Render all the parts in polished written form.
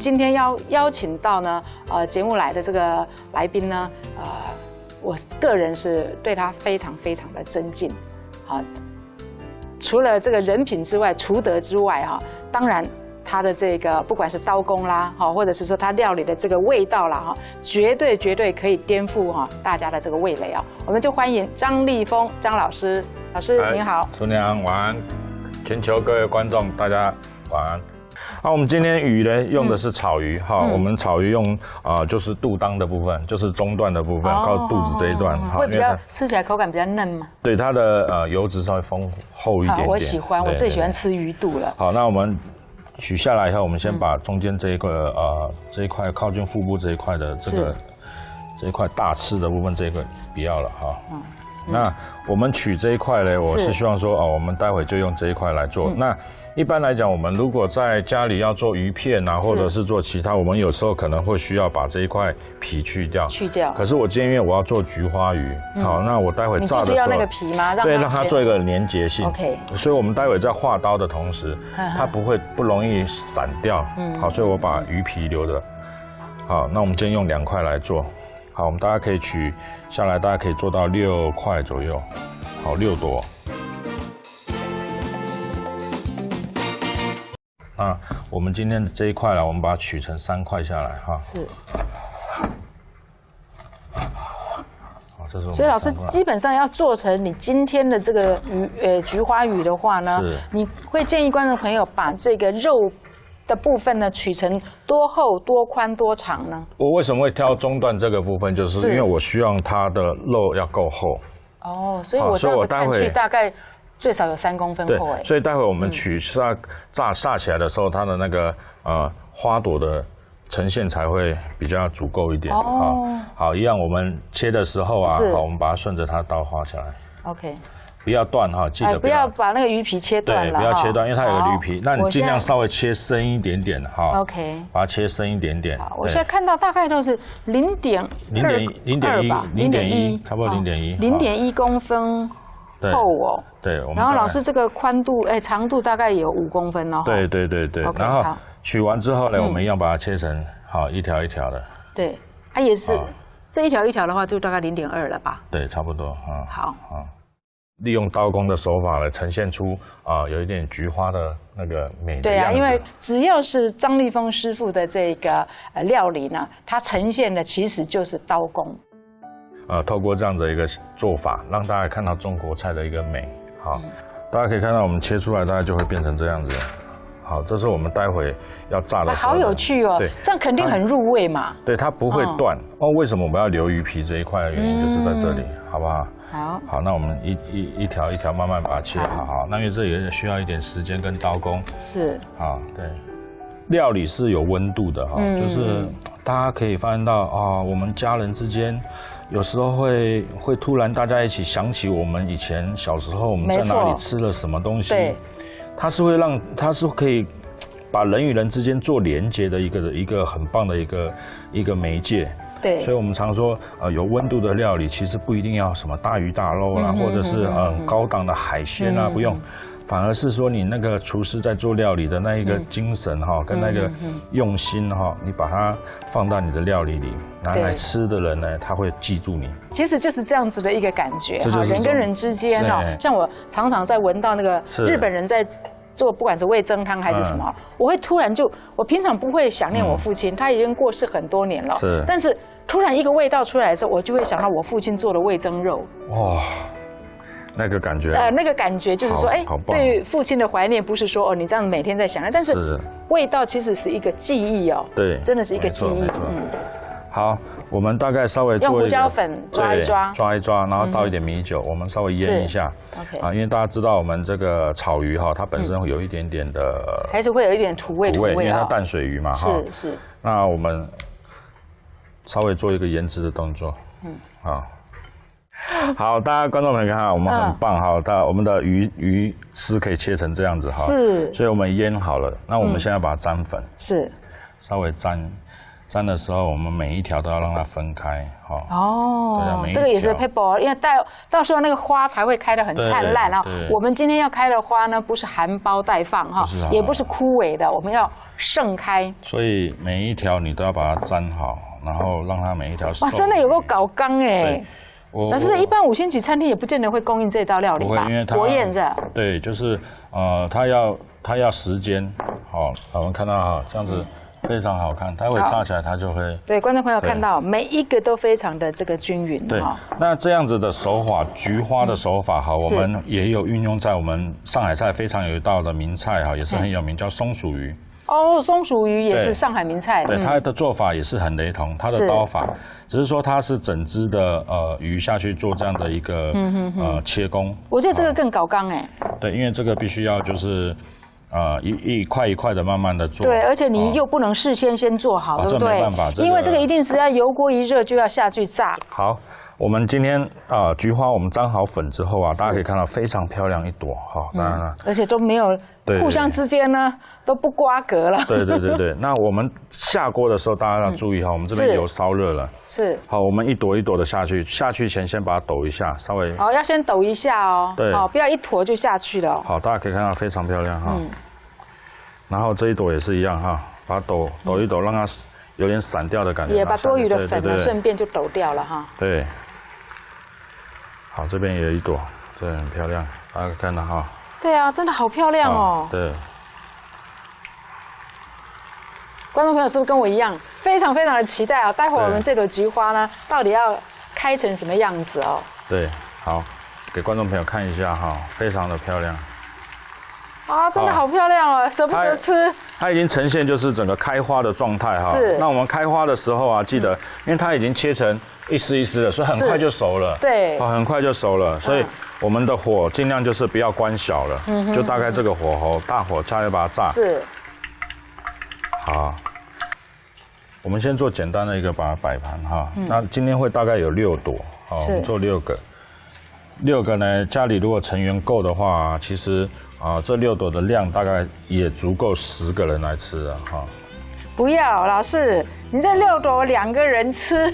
今天邀请到呢，节目来的这个来宾呢，我个人是对他非常非常的尊敬，好，除了这个人品之外，厨德之外哈，当然他的这个不管是刀工啦，哈，或者是说他料理的这个味道啦，哈，绝对可以颠覆哈大家的这个味蕾啊！我们就欢迎张立峰张老师，老师您好，厨娘晚安，全球各位观众大家晚安。我们今天鱼呢用的是草鱼哈，我们草鱼用就是肚裆的部分，就是中段的部分，靠肚子这一段，会比较吃起来口感比较嫩吗？对，它的油脂稍微丰厚一点点。我喜欢，我最喜欢吃鱼肚了。好，那我们取下来以后，我们先把中间这一个这一块靠近腹部这一块的这一块大刺的部分，这个不要了哈。那我们取这一块呢，我是希望说我们待会就用这一块来做。那一般来讲，我们如果在家里要做鱼片啊，或者是做其他，我们有时候可能会需要把这一块皮去掉。可是我今天因为我要做菊花鱼，好，那我待会炸的时候，你就是要那个皮吗？对，让它做一个连结性。OK。所以我们待会在划刀的同时，它不容易散掉。好，所以我把鱼皮留着。好，那我们今天用2块来做。好，我们大家可以取下来，大家可以做到6块左右。好，6朵。那我们今天的这一块呢，我们把它取成3块下来哈。是。好，这是我们。所以老师基本上要做成你今天的这个菊花鱼的话呢，你会建议观众朋友把这个肉的部分呢取成多厚、多宽、多长呢？我为什么会挑中段这个部分，就是因为我希望它的肉要够厚。哦，所以我这样子看去大概最少有3公分厚哎。所以待会我们取炸起来的时候，它的那个花朵的呈现才会比较足够一点。哦。好，一样我们切的时候啊，好，我们把它顺着它刀划下来。OK。不要断哈，记得不要把那个鱼皮切断了。对，不要切断，因为它有个鱼皮。那你尽量稍微切深一点点哈。OK。把它切深一点点。好，我现在看到大概都是0.1，差不多0.1。0.1公分厚哦。对。然后老师这个宽度，长度大概有5公分哦。对。然后取完之后呢，我们一样把它切成好一条一条的。对，它也是这一条一条的话，就大概0.2了吧？对，差不多啊。好。利用刀工的手法来呈现出有一点菊花的那个美的样子。对啊，因为只要是张立峰师傅的这个料理呢，它呈现的其实就是刀工。透过这样的一个做法，让大家看到中国菜的一个美。好，大家可以看到我们切出来，大概就会变成这样子。好，这是我们待会要炸的时候。好有趣哦！对，这样肯定很入味嘛。对，它不会断。为什么我们要留鱼皮这一块的原因就是在这里，好不好？好，那我们一条一条慢慢把它切好。那因为这也需要一点时间跟刀工。是。好，对。料理是有温度的哈，就是大家可以发现到我们家人之间有时候会突然大家一起想起我们以前小时候我们在哪里吃了什么东西。对。它是可以把人与人之间做连接的一个很棒的一个媒介。对，所以我们常说，有温度的料理其实不一定要什么大鱼大肉啦，或者是高档的海鲜啊，不用，反而是说你那个厨师在做料理的那一个精神哈，跟那个用心哈，你把它放到你的料理里，拿来吃的人呢，他会记住你。其实就是这样子的一个感觉哈，人跟人之间哦，像我常常在闻到那个日本人在做不管是味噌汤还是什么，我会突然我平常不会想念我父亲，他已经过世很多年了，但是突然一个味道出来的时候，我就会想到我父亲做的味噌肉。哇，那个感觉，那个感觉就是说，对父亲的怀念不是说你这样每天在想，但是味道其实是一个记忆哦，对，真的是一个记忆。好，我们大概稍微用胡椒粉抓一抓，然后倒一点米酒，我们稍微腌一下。OK。因为大家知道我们这个草鱼哈，它本身会有一点点的，还是会有一点土味，因为它淡水鱼嘛哈。是。那我们稍微做一个腌制的动作。好，大家观众朋友看，我们很棒哈，我们的鱼丝可以切成这样子哈。是。所以我们腌好了，那我们现在把它沾粉。是。稍微沾沾的时候，我们每一条都要让它分开，哦，这个也是 paper， 因为到时候那个花才会开得很灿烂啊。我们今天要开的花呢，不是含苞待放哈，也不是枯萎的，我们要盛开。所以每一条你都要把它沾好，然后让它每一条。哇，真的有够搞刚哎！老师，一般5星级餐厅也不见得会供应这道料理吧？因为它国宴是。对，就是它要时间，好，我们看到哈，这样子非常好看，它会炸起来，它就会。对，观众朋友看到每一个都非常的这个均匀。对，那这样子的手法，菊花的手法哈，我们也有运用在我们上海菜非常有一道的名菜哈，也是很有名，叫松鼠鱼。哦，松鼠鱼也是上海名菜。对，它的做法也是很雷同，它的刀法只是说它是整只的鱼下去做这样的一个切工。我觉得这个更搞刚哎。对，因为这个必须要就是一块一块的慢慢的做。对，而且你又不能事先做好，对不对？这没办法，因为这个一定是要油锅一热就要下去炸。好。我们今天菊花我们沾好粉之后啊，大家可以看到非常漂亮一朵哈，当然了，而且都没有互相之间呢都不瓜葛了。对，那我们下锅的时候大家要注意哈，我们这边油烧热了，是好，我们一朵一朵的下去，下去前先把它抖一下，稍微好，要先抖一下哦，对，好，不要一坨就下去了。好，大家可以看到非常漂亮哈，然后这一朵也是一样哈，把它抖一抖，让它有点散掉的感觉，也把多余的粉呢顺便就抖掉了哈。对。好，这边也有一朵，这很漂亮，大家看到哈。对啊，真的好漂亮哦。对。观众朋友是不是跟我一样，非常非常的期待啊？待会儿我们这朵菊花呢，到底要开成什么样子哦？对，好，给观众朋友看一下哈，非常的漂亮。啊，真的好漂亮哦，舍不得吃。它已经呈现就是整个开花的状态哈。是。那我们开花的时候啊，记得，因为它已经切成一丝一丝的，所以很快就熟了。对。很快就熟了，所以我们的火尽量就是不要关小了，就大概这个火候，大火下去把它炸。是。好。我们先做简单的一个把它摆盘哈。那今天会大概有6朵，好，我们做6个。6个呢，家里如果成员够的话，其实。这6朵的量大概也足够10个人来吃了哈。不要，老师，你这6朵2个人吃。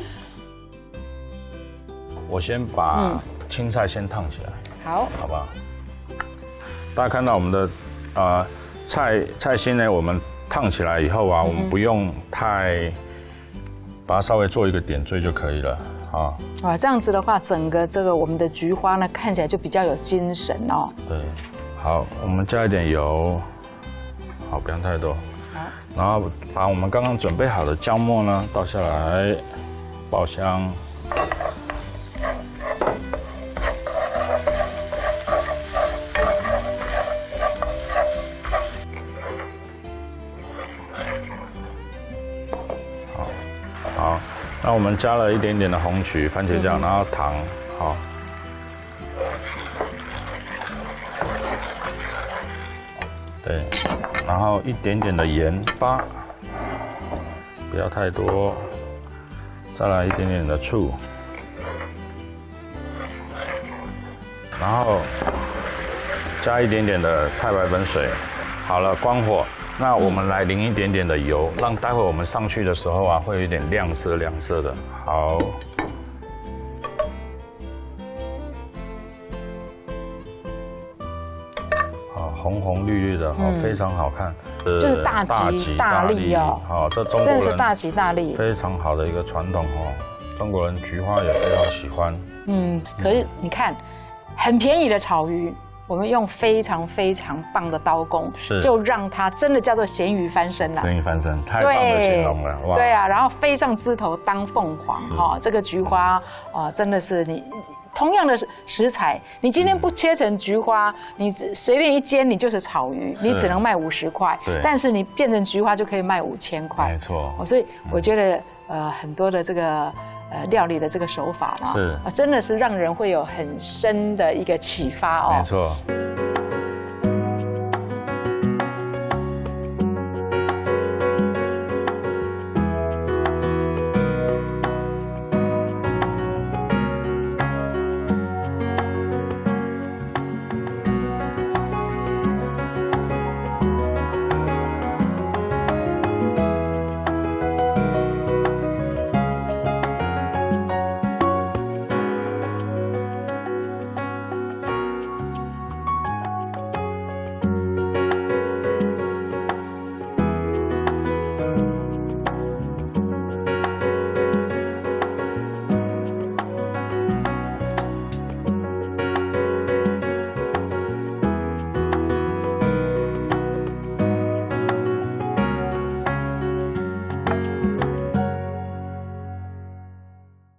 我先把青菜先烫起来。好，好不好？大家看到我们的菜心呢，我们烫起来以后啊，我们不用太把它稍微做一个点缀就可以了啊。哇，这样子的话，整个这个我们的菊花呢，看起来就比较有精神哦。对。好，我们加一点油，好，不用太多。好，然后把我们刚刚准备好的姜末呢倒下来，爆香。好，那我们加了一点点的红曲、番茄酱，然后糖，好。对，然后一点点的盐巴，不要太多，再来一点点的醋，然后加一点点的太白粉水，好了，关火。那我们来淋一点点的油，让待会我们上去的时候啊，会有一点亮色的。好。红红绿绿的，非常好看，就是大吉大利哦。好，这中国人真的是大吉大利，非常好的一个传统哦。中国人菊花也非常喜欢。可是你看，很便宜的草鱼，我们用非常非常棒的刀工，就让它真的叫做咸鱼翻身了。咸鱼翻身，太棒的形容了，哇！对啊，然后飞上枝头当凤凰哈，这个菊花真的是你。同样的食材，你今天不切成菊花，你随便一煎，你就是草鱼，你只能卖50块。但是你变成菊花就可以卖5000块。没错。所以我觉得很多的这个料理的这个手法呢，真的是让人会有很深的一个启发哦。没错。